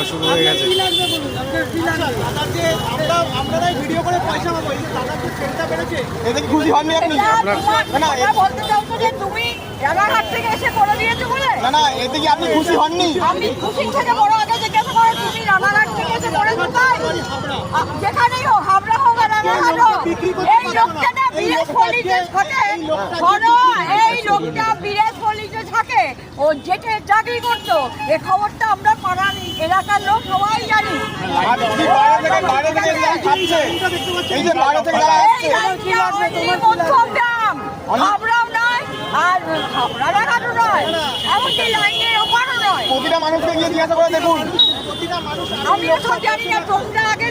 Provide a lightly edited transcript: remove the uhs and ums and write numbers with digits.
শুরু হয়ে গেছে। ভিডিও করে পয়সা পাবো, খুশি হননি আপনি? বলতে চাইছো যে তুমি রানাঘাট থেকে এসে করে দিয়েছো বলে? না না, এতে কি আপনি খুশি হননি? আমি খুশি থেকে বড় আগে জিজ্ঞাসা করো, তুমি রানাঘাট থেকে এসে করেছো তাই? যেখানেই হোক, হাবড়া হোক আর রানাঘাট হোক, এই লোকটা না বিরেশ পল্লীতে থাকে, শোনো, এই লোকটা বিরেশ পল্লীতে থাকে, ও যেটা চাকরি করতো, এ খবরটা আমরা পাড়ার এলাকার লোক সবাই জানি। হাবড়াও নয় আর রানাঘাটও নয়, এমনকি লাইনের ওপারও নয়। প্রতিটা মানুষকে গিয়ে জিজ্ঞাসা করে দেখুন, আমিও সব জানি না, তোমরা আগে